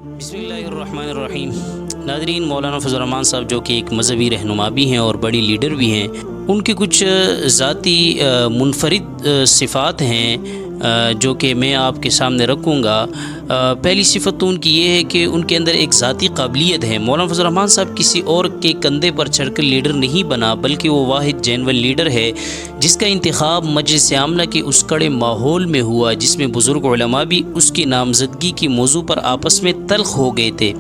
بسم اللہ الرحمن الرحیم۔ ناظرین، مولانا فضل الرحمان صاحب جو کہ ایک مذہبی رہنما بھی ہیں اور بڑی لیڈر بھی ہیں، ان کے کچھ ذاتی منفرد صفات ہیں جو کہ میں آپ کے سامنے رکھوں گا۔ پہلی صفت تو ان کی یہ ہے کہ ان کے اندر ایک ذاتی قابلیت ہے۔ مولانا فضل الرحمان صاحب کسی اور کے کندھے پر چڑھ کر لیڈر نہیں بنا، بلکہ وہ واحد جینون لیڈر ہے جس کا انتخاب مجلس عاملہ کے اس کڑے ماحول میں ہوا جس میں بزرگ علماء بھی اس کی نامزدگی کی موضوع پر آپس میں تلخ ہو گئے تھے۔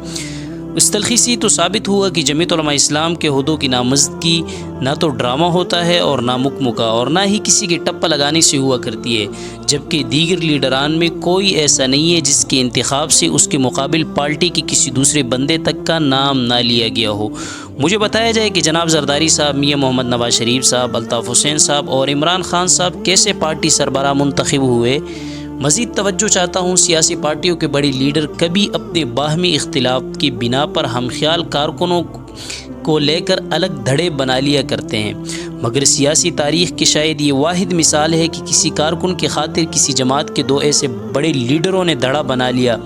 اس تلخی سے تو ثابت ہوا کہ جمعیت علماء اسلام کے عہدوں کی نامزدگی نہ تو ڈرامہ ہوتا ہے اور نہ مکمکہ، اور نہ ہی کسی کے ٹپا لگانے سے ہوا کرتی ہے، جبکہ دیگر لیڈران میں کوئی ایسا نہیں ہے جس کے انتخاب سے اس کے مقابل پارٹی کے کسی دوسرے بندے تک کا نام نہ لیا گیا ہو۔ مجھے بتایا جائے کہ جناب زرداری صاحب، میاں محمد نواز شریف صاحب، الطاف حسین صاحب اور عمران خان صاحب کیسے پارٹی سربراہ منتخب ہوئے۔ مزید توجہ چاہتا ہوں، سیاسی پارٹیوں کے بڑے لیڈر کبھی اپنے باہمی اختلاف کی بنا پر ہم خیال کارکنوں کو لے کر الگ دھڑے بنا لیا کرتے ہیں، مگر سیاسی تاریخ کی شاید یہ واحد مثال ہے کہ کسی کارکن کی خاطر کسی جماعت کے دو ایسے بڑے لیڈروں نے دھڑا بنا لیا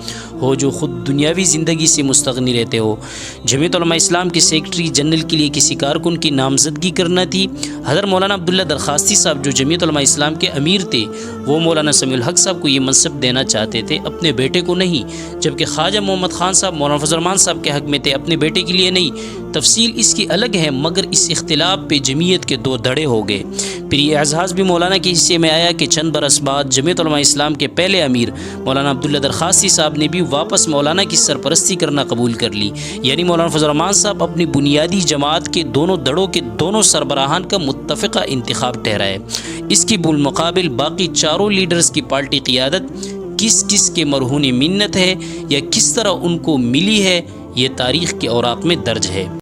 ہو جو خود دنیاوی زندگی سے مستغنی رہتے ہو۔ جمعیت علماء اسلام کے سیکرٹری جنرل کے لیے کسی کارکن کی نامزدگی کرنا تھی۔ حضرت مولانا عبداللہ درخواستی صاحب جو جمعیت علماء اسلام کے امیر تھے، وہ مولانا سمیع الحق صاحب کو یہ منصب دینا چاہتے تھے، اپنے بیٹے کو نہیں، جبکہ خواجہ محمد خان صاحب مولانا فضل الرحمان صاحب کے حق میں تھے، اپنے بیٹے کے لیے نہیں۔ تفصیل اس کی الگ ہے، مگر اس اختلاف پہ جمعیت کے دو دھڑے ہو گئے۔ پھر یہ اعزاز بھی مولانا کے حصے میں آیا کہ چند برس بعد جمعیت علماء اسلام کے پہلے امیر مولانا عبداللہ درخواستی صاحب نے بھی واپس مولانا کی سرپرستی کرنا قبول کر لی، یعنی مولانا فضل الرحمان صاحب اپنی بنیادی جماعت کے دونوں دھڑوں کے دونوں سربراہان کا متفقہ انتخاب ٹھہرائے۔ اس کی بالمقابل باقی چاروں لیڈرز کی پارٹی قیادت کس کس کے مرہون منت ہے یا کس طرح ان کو ملی ہے، یہ تاریخ کے اوراق میں درج ہے۔